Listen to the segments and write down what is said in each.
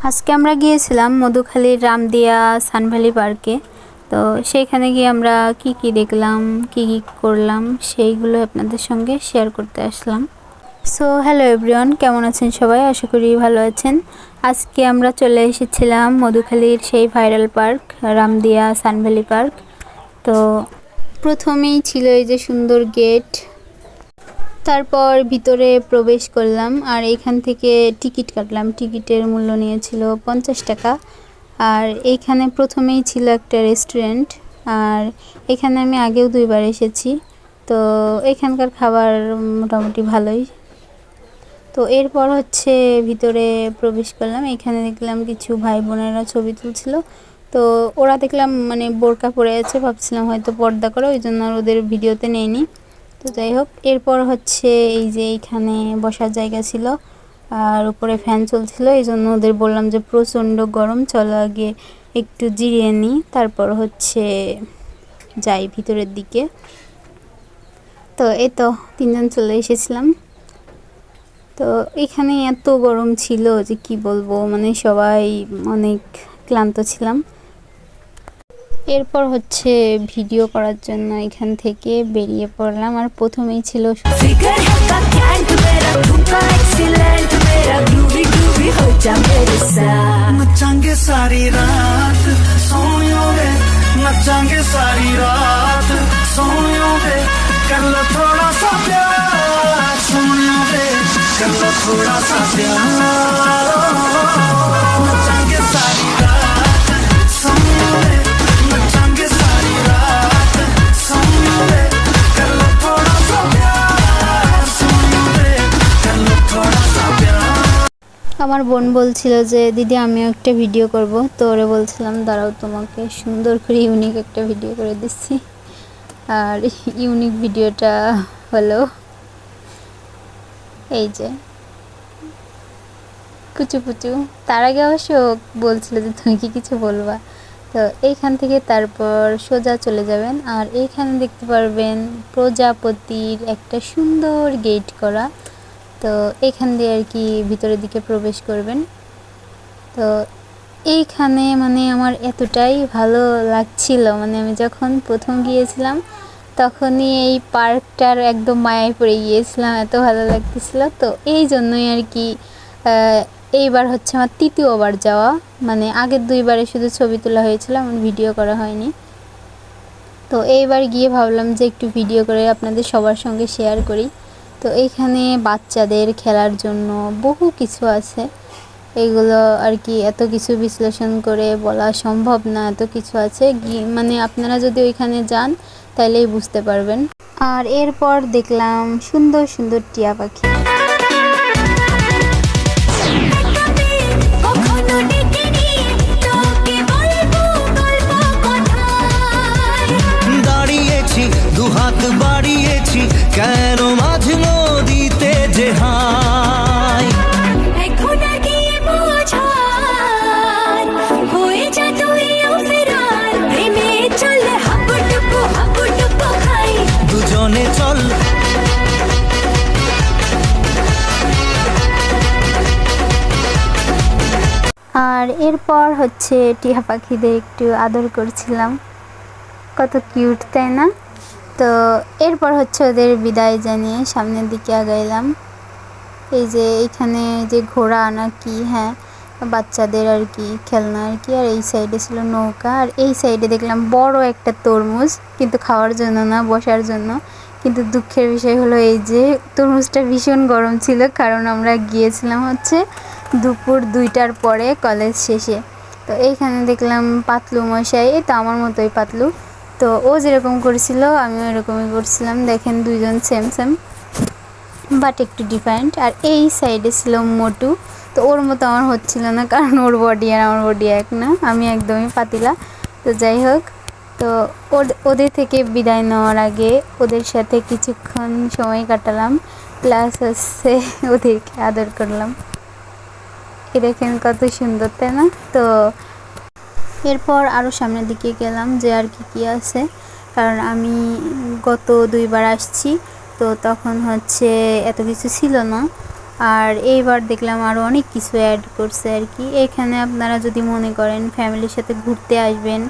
আজকে আমরা গিয়েছিলাম মধুখালীর রামদিয়া সানভ্যালি পার্কে। তো সেইখানে গিয়ে আমরা কি দেখলাম, কি করলাম সেইগুলো আপনাদের সঙ্গে শেয়ার করতে আসলাম। সো হ্যালো এভরিওয়ান, কেমন আছেন সবাই? আশা করি ভালো আছেন। আজকে আমরা চলে এসেছিলাম মধুখালীর সেই ভাইরাল পার্ক রামদিয়া সানভ্যালি পার্ক। তো প্রথমেই ছিল এই যে সুন্দর গেট, তারপর ভিতরে প্রবেশ করলাম আর এইখান থেকে টিকিট কাটলাম। টিকিটের মূল্য নিয়েছিল 50 টাকা। আর এইখানে প্রথমেই ছিল একটা রেস্টুরেন্ট, আর এখানে আমি আগেও 2বার এসেছি। তো এখানকার খাবার মোটামুটি ভালোই। তো এরপর হচ্ছে ভিতরে প্রবেশ করলাম। এখানে দেখলাম কিছু ভাই বোনেরা ছবি তুলছিল। তো ওরা দেখলাম মানে বোরকা পরে আছে, ভাবছিলাম হয়তো পর্দা করে, ওই জন্য আর ওদের ভিডিওতে নেইনি। তো যাই হোক, এরপর হচ্ছে এই যে এইখানে বসার জায়গা ছিল আর উপরে ফ্যান চলছিল, এই জন্য ওদের বললাম যে প্রচণ্ড গরম, চলো আগে একটু জিরিয়ে নিই, তারপর হচ্ছে যাই ভিতরের দিকে। তো এই তো 3জন চলে এসেছিলাম। তো এখানে এত গরম ছিল যে কি বলবো, মানে সবাই অনেক ক্লান্ত ছিলাম। এরপর হচ্ছে ভিডিও করার জন্য এখান থেকে বেরিয়ে পড়লাম। আর প্রথমেই ছিল नचांगे सारी रात सोनियो वे, नचांगे सारी रात सोनियो वे, कर लो थोड़ा सा प्यार सोनियो वे, कर लो थोड़ा सा प्यार। नचांगे सारी रात सोनियो वे, नचांगे सारी रात सोनियो वे, कर लो थोड़ा सा प्यार सोनियो वे, कर लो थोड़ा सा प्यार। আমার বোন বলছিল যে দিদি আমিও একটা ভিডিও করব। তো ওরে বলছিলাম দাঁড়াও, তোমাকে সুন্দর করে ইউনিক একটা ভিডিও করে দিচ্ছি। আর ইউনিক ভিডিওটা হলো এই যে কুচু। তার আগে অবশ্য বলছিল যে তুমি কি কিছু বলবা। তো এইখান থেকে তারপর সোজা চলে যাবেন আর এইখানে দেখতে পারবেন প্রজাপতির একটা সুন্দর গেট করা। তো এইখান দিয়ে আর কি ভিতরের দিকে প্রবেশ করবেন। তো এইখানে মানে আমার এতটাই ভালো লাগছিল, মানে আমি যখন প্রথম গিয়েছিলাম তখনই এই পার্কটার একদম মায়ায় পড়ে গিয়েছিলাম, এত ভালো লাগতেছিল। তো এই জন্যই আর কি এইবার হচ্ছে আমার 3য়বার যাওয়া। মানে আগের 2বারে শুধু ছবি তোলা হয়েছিল, আমার ভিডিও করা হয়নি। তো এইবার গিয়ে ভাবলাম যে একটু ভিডিও করে আপনাদের সবার সঙ্গে শেয়ার করি। তো এইখানে বাচ্চাদের খেলার জন্য বহু কিছু আছে, এগুলো আর কি এত কিছু বিশ্লেষণ করে বলা সম্ভব না, এত কিছু আছে। মানে আপনারা যদি ওইখানে যান তাহলেই বুঝতে পারবেন। আর এরপর দেখলাম সুন্দর সুন্দর টিয়া পাখি। দাঁড়িয়েছি দুহাত বাড়িয়েছি কেন মাঝ নদীতে যে হাই, এখন গিয়ে বোঝার হয়ে যা তুই ফেরার, প্রেমে চল হাবুডুবু খাই, দুজনে চল। আর এরপর হচ্ছে টিয়া পাখিদের একটু আদর করছিলাম, কত কিউট তাই না? তো এরপর হচ্ছে ওদের বিদায় জানিয়ে সামনের দিকে আগাইলাম। এই যে এইখানে যে ঘোড়া না কি, হ্যাঁ বাচ্চাদের আর কি খেলনা আর কি। আর এই সাইডে ছিল নৌকা, আর এই সাইডে দেখলাম বড় একটা তরমুজ, কিন্তু খাওয়ার জন্য না, বসার জন্য। কিন্তু দুঃখের বিষয় হলো এই যে তরমুজটা ভীষণ গরম ছিল, কারণ আমরা গিয়েছিলাম হচ্ছে দুপুর 2টার পরে কলেজ শেষে। তো এইখানে দেখলাম পাতলু মশাই, এই তো আমার মতোই পাতলু। তো ও যেরকম করেছিল আমিও এরকমই করছিলাম, দেখেন 2জন সেম বাট একটু ডিফারেন্ট। আর এই সাইডে ছিল মোটু, তো ওর মতো আমার হচ্ছিল না, কারণ ওর বডি আর আমার বডি এক না, আমি একদমই পাতলা। তো যাই হোক, তো ওদের থেকে বিদায় নেওয়ার আগে ওদের সাথে কিছুক্ষণ সময় কাটালাম, প্লাস হচ্ছে ওদেরকে আদর করলাম। এ দেখেন কত সুন্দর তাই না? তো এরপর আরও সামনের দিকে গেলাম যে আর কি আছে, কারণ আমি গত 2বার আসছি, তো তখন হচ্ছে এত কিছু ছিল না। আর এইবার দেখলাম আরও অনেক কিছু অ্যাড করছে আর কি। এখানে আপনারা যদি মনে করেন ফ্যামিলির সাথে ঘুরতে আসবেন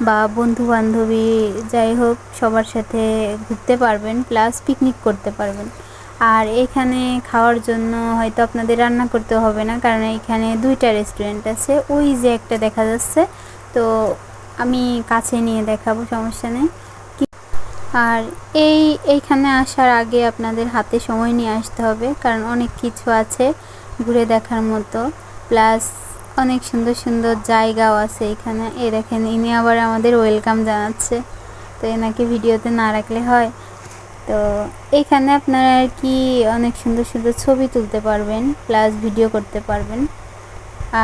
বা বন্ধু বান্ধবী যাই হোক সবার সাথে ঘুরতে পারবেন, প্লাস পিকনিক করতে পারবেন। আর এখানে খাওয়ার জন্য হয়তো আপনাদের রান্না করতে হবে না, কারণ এখানে 2টা রেস্টুরেন্ট আছে। ওই যে একটা দেখা যাচ্ছে, তো আমি কাছে নিয়ে দেখাবো, সমস্যা নেই। আর এইখানে আসার আগে আপনাদের হাতে সময় নিয়ে আসতে হবে, কারণ অনেক কিছু আছে ঘুরে দেখার মতো, প্লাস অনেক সুন্দর সুন্দর জায়গাও আছে এখানে। দেখেন ইনি আবার আমাদের ওয়েলকাম জানাচ্ছে, তো এনাকে ভিডিওতে না রাখলে হয়। তো এখানে আপনারা আর কি অনেক সুন্দর সুন্দর ছবি তুলতে পারবেন, প্লাস ভিডিও করতে পারবেন।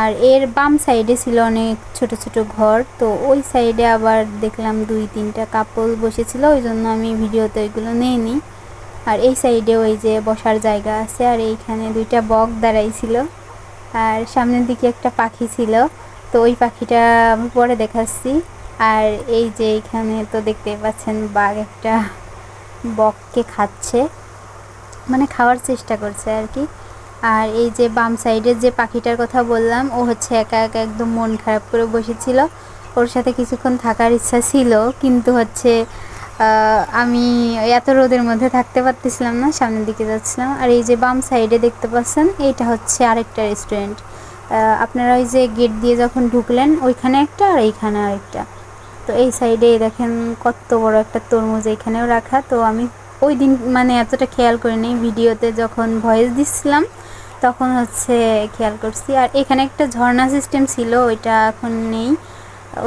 আর এর বাম সাইডে ছিল অনেক ছোট ছোট ঘর, তো ওই সাইডে আবার দেখলাম 2-3টা কাপল বসেছিল, ওই জন্য আমি ভিডিওতে ওইগুলো নিইনি। আর এই সাইডে ওই যে বসার জায়গা আছে, আর এইখানে 2টা বক দাঁড়াইছিল, আর সামনের দিকে একটা পাখি ছিল, তো ওই পাখিটা আমি পরে দেখাচ্ছি। আর এই যে এইখানে তো দেখতেই পাচ্ছেন বাঘ একটা বককে খাচ্ছে, মানে খাওয়ার চেষ্টা করছে আর কি। আর এই যে বাম সাইডের যে পাখিটার কথা বললাম, ও হচ্ছে একা একা একদম মন খারাপ করে বসেছিল। ওর সাথে কিছুক্ষণ থাকার ইচ্ছা ছিল, কিন্তু হচ্ছে আমি এত রোদের মধ্যে থাকতে পারতেছিলাম না, সামনের দিকে যাচ্ছিলাম। আর এই যে বাম সাইডে দেখতে পাচ্ছেন, এইটা হচ্ছে আরেকটা রেস্টুরেন্ট। আপনারা ওই যে গেট দিয়ে যখন ঢুকলেন ওইখানে একটা, আর এইখানে আরেকটা। তো এই সাইডে দেখেন কত বড় একটা তরমুজ এইখানেও রাখা। তো আমি ওই দিন মানে এতটা খেয়াল করিনি, ভিডিওতে যখন ভয়েস দিচ্ছিলাম তখন হচ্ছে খেয়াল করছি। আর এখানে একটা ঝর্ণা সিস্টেম ছিল, ওইটা এখন নেই,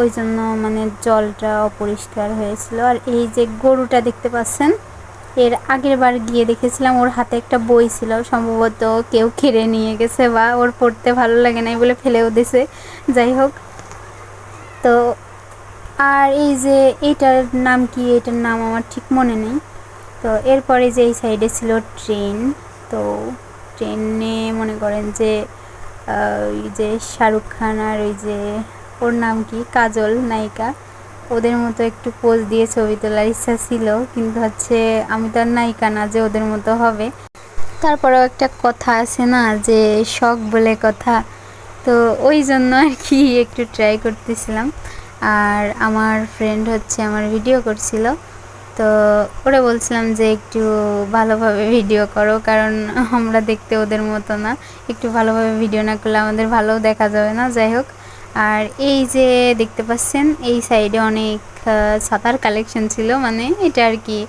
ওই জন্য মানে জলটা অপরিষ্কার হয়েছিল। আর এই যে গরুটা দেখতে পাচ্ছেন, এর আগের বার গিয়ে দেখেছিলাম ওর হাতে একটা বই ছিল, সম্ভবত কেউ কেড়ে নিয়ে গেছে বা ওর পড়তে ভালো লাগে নাই বলে ফেলেও দিয়েছে, যাই হোক। তো আর এই যে এইটার নাম কি, এটার নাম আমার ঠিক মনে নেই। তো এরপরে যে এই সাইডে ছিল ট্রেন, তো ট্রেনে মনে করেন যে ওই যে শাহরুখ খান আর ওই যে ওর নাম কি, কাজল নায়িকা, ওদের মতো একটু পোজ দিয়ে ছবি তোলার ইচ্ছা ছিল, কিন্তু হচ্ছে আমি তো আর নায়িকা না যে ওদের মতো হবে। তারপরেও একটা কথা আছে না যে শখ বলে কথা, তো ওই জন্য আর কি একটু ট্রাই করতেছিলাম। আর আমার ফ্রেন্ড হচ্ছে আমার ভিডিও করছিল, তো ওরা বলছিলাম যে একটু ভালোভাবে ভিডিও করো, কারণ আমরা দেখতে ওদের মতো না, একটু ভালোভাবে ভিডিও না করলে আমাদের ভালোও দেখা যাবে না, যাই হোক। আর এই যে দেখতে পাচ্ছেন এই সাইডে অনেক ছাতার কালেকশন ছিল, মানে এটা আর কি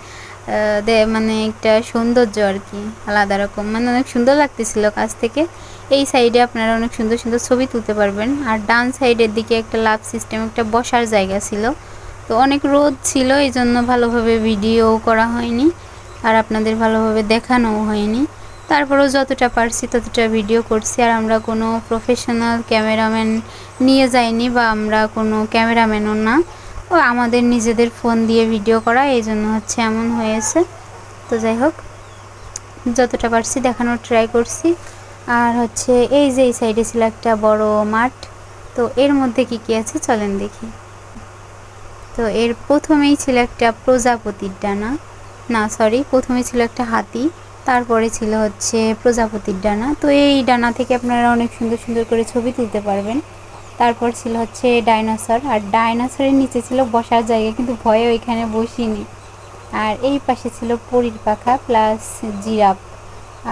মানে একটা সৌন্দর্য আর কি, আলাদা রকম, মানে অনেক সুন্দর লাগতেছিল কাছ থেকে। এই সাইডে আপনারা অনেক সুন্দর সুন্দর ছবি তুলতে পারবেন। আর ডান সাইডের দিকে একটা লাভ সিস্টেম, একটা বসার জায়গা ছিল, তো অনেক রোদ ছিল এই জন্য ভালোভাবে ভিডিও করা হয়নি, আর আপনাদের ভালোভাবে দেখানোও হয়নি। তারপরেও যতটা পারছি ততটা ভিডিও করছি। আর আমরা কোনো প্রফেশনাল ক্যামেরাম্যান নিয়ে যাইনি, বা আমরা কোনো ক্যামেরাম্যানও না, ও আমাদের নিজেদের ফোন দিয়ে ভিডিও করা, এই জন্য হচ্ছে এমন হয়েছে। তো যাই হোক, যতটা পারছি দেখানোর ট্রাই করছি। আর হচ্ছে এই যে এই সাইডে ছিল একটা বড় মাঠ, তো এর মধ্যে কি কি আছে চলেন দেখি। তো এর প্রথমেই ছিল একটা প্রজাপতির ডানা, না সরি, প্রথমে ছিল একটা হাতি, তারপরে ছিল হচ্ছে প্রজাপতির ডানা। তো এই ডানা থেকে আপনারা অনেক সুন্দর সুন্দর করে ছবি তুলতে পারবেন। তারপর ছিল হচ্ছে ডাইনোসর, আর ডাইনোসরের নিচে ছিল বসার জায়গা, কিন্তু ভয়ে ওইখানে বসিনি। আর এই পাশে ছিল পরীর পাখা প্লাস জিরাফ।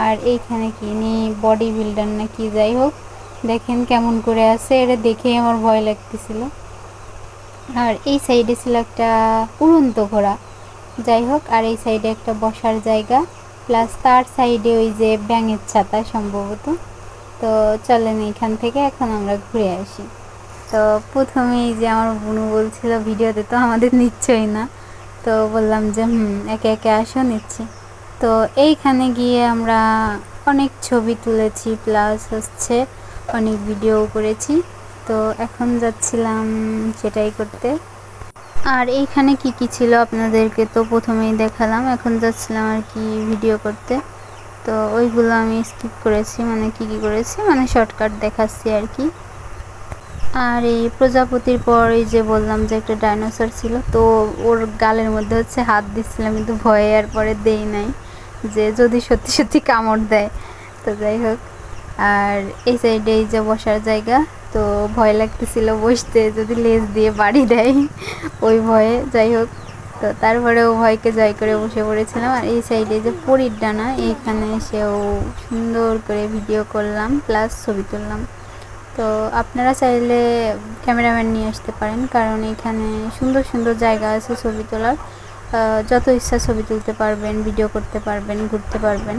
আর এইখানে কি নি বডি বিল্ডার না কি, যাই হোক দেখেন কেমন করে আছে, এটা দেখেই আমার ভয় লাগতেছিল। আর এই সাইডে ছিল একটা উড়ন্ত ঘোড়া, যাই হোক। আর এই সাইডে একটা বসার জায়গা, প্লাস তার সাইডে ওই যে ব্যাঙের ছাতা সম্ভবত। তো চলেন এখান থেকে এখন আমরা ঘুরে আসি। তো প্রথমেই যে আমার বোনু বলছিল ভিডিওতে তো আমাদের নিচ্ছই না, তো বললাম যে একে একে আসো, নিচ্ছি। তো এইখানে গিয়ে আমরা অনেক ছবি তুলেছি, প্লাস হচ্ছে অনেক ভিডিও করেছি। তো এখন যাচ্ছিলাম সেটাই করতে। আর এইখানে কি কি ছিল আপনাদেরকে তো প্রথমেই দেখালাম, এখন যাচ্ছিলাম আর কি ভিডিও করতে। তো ওইগুলো আমি স্কিপ করেছি, মানে কি কি করেছি মানে শর্টকাট দেখাচ্ছি আর কি। আর এই প্রজাপতির পর এই যে বললাম যে একটা ডাইনোসর ছিল, তো ওর গালের মধ্যে হচ্ছে হাত দিচ্ছিলাম, কিন্তু ভয়ে আর পরে দেই নাই, যে যদি সত্যি সত্যি কামড় দেয়। তো যাই হোক, আর এই সাইডে এই যে বসার জায়গা, তো ভয় লাগতেছিল বসতে, যদি লেজ দিয়ে বাড়ি দেয় ওই ভয়ে। যাই হোক, তো তারপরেও ভয়কে জয় করে বসে পড়েছিলাম। আর এই সাইডে যে পরীর ডানা, এইখানে এসেও সুন্দর করে ভিডিও করলাম প্লাস ছবি তুললাম। তো আপনারা চাইলে ক্যামেরাম্যান নিয়ে আসতে পারেন, কারণ এখানে সুন্দর সুন্দর জায়গা আছে ছবি তোলার। যত ইচ্ছা ছবি তুলতে পারবেন, ভিডিও করতে পারবেন, ঘুরতে পারবেন।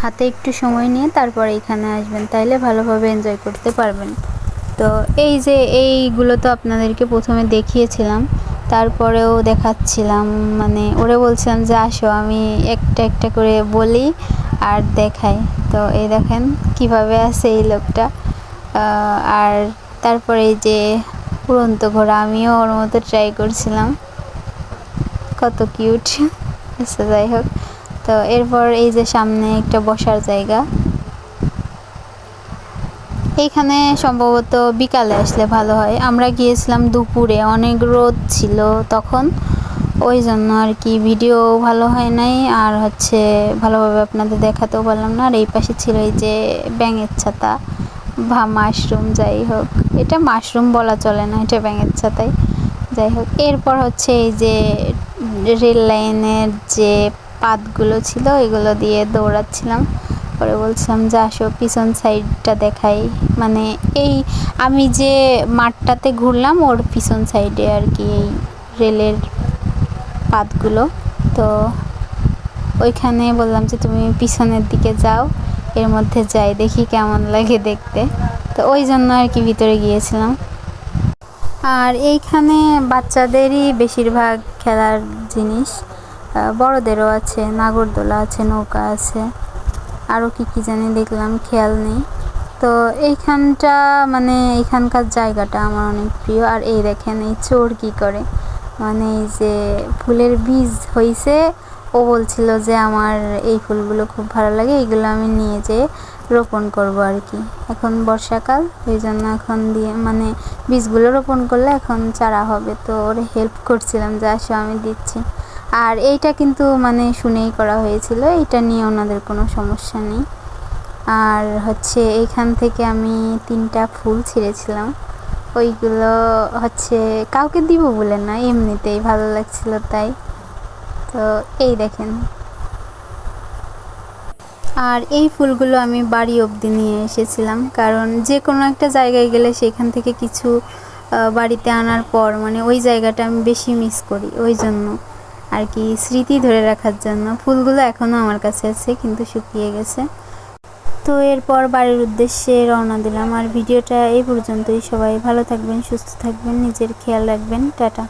হাতে একটু সময় নিয়ে তারপরে এখানে আসবেন, তাইলে ভালোভাবে এনজয় করতে পারবেন। তো এই যে এইগুলো তো আপনাদেরকে প্রথমে দেখিয়েছিলাম, তারপরেও দেখাচ্ছিলাম, মানে ওরে বলছিলাম যে আসো আমি একটা একটা করে বলি আর দেখাই। তো এই দেখেন কিভাবে আছে এই লোকটা। আর তারপরে এই যে উড়ন্ত ঘোড়া, আমিও ওর মতো ট্রাই করছিলাম, কত কিউট। আচ্ছা যাই হোক, তো এরপর এই যে সামনে একটা বসার জায়গা, এইখানে সম্ভবত বিকালে আসলে ভালো হয়। আমরা গিয়েছিলাম দুপুরে, অনেক রোদ ছিল তখন, ওই জন্য আর কি ভিডিও ভালো হয় নাই, আর হচ্ছে ভালোভাবে আপনাদের দেখাতেও পারলাম না। আর এই পাশে ছিল এই যে ব্যাঙের ছাতা বা মাশরুম, যাই হোক এটা মাশরুম বলা চলে না, এটা ব্যাঙের ছাতাই। যাই হোক, এরপর হচ্ছে এই যে রেল লাইনের যে পাতগুলো ছিল এগুলো দিয়ে দৌড়াচ্ছিলাম। পরে বলছিলাম যে আসো পিছন সাইডটা দেখাই, মানে এই আমি যে মাঠটাতে ঘুরলাম ওর পিছন সাইডে আর কি এই রেলের পাতগুলো। তো ওইখানে বললাম যে তুমি পিছনের দিকে যাও, এর মধ্যে যাই দেখি কেমন লাগে দেখতে। তো ওই জন্য আর কি ভিতরে গিয়েছিলাম। আর এইখানে বাচ্চাদেরই বেশিরভাগ খেলার জিনিস, বড়দেরও আছে, নাগরদোলা আছে, নৌকা আছে, আরও কি কি জানি দেখলাম, খেয়াল নেই। তো এইখানটা মানে এইখানকার জায়গাটা আমার অনেক প্রিয়। আর এই দেখেন এই চোর কী করে, মানে এই যে ফুলের বীজ হয়েছে, ও বলছিল যে আমার এই ফুলগুলো খুব ভালো লাগে, এইগুলো আমি নিয়ে যেয়ে রোপণ করব আর কি। এখন বর্ষাকাল, ওই জন্য এখন দিয়ে মানে বীজগুলো রোপণ করলে এখন চারা হবে। তো ওরে হেল্প করছিলাম যে আসো আমি দিচ্ছি। আর এইটা কিন্তু মানে শুনেই করা হয়েছিল, এইটা নিয়ে ওনাদের কোনো সমস্যা নেই। আর হচ্ছে এইখান থেকে আমি 3টা ফুল ছিঁড়েছিলাম, ওইগুলো হচ্ছে কাউকে দিব বলে না, এমনিতেই ভালো লাগছিল তাই। তো এই দেখেন, আর এই ফুলগুলো আমি বাড়ি অবধি নিয়ে এসেছিলাম, কারণ যে কোনো একটা জায়গায় গেলে সেখান থেকে কিছু বাড়িতে আনার পর মানে ওই জায়গাটা আমি বেশি মিস করি, ওই জন্য আর কি স্মৃতি ধরে রাখার জন্য। ফুলগুলো এখনও আমার কাছে আছে, কিন্তু শুকিয়ে গেছে। তো এরপর বাড়ির উদ্দেশ্যে রওনা দিলাম। আর ভিডিওটা এই পর্যন্তই। সবাই ভালো থাকবেন, সুস্থ থাকবেন, নিজের খেয়াল রাখবেন। টাটা।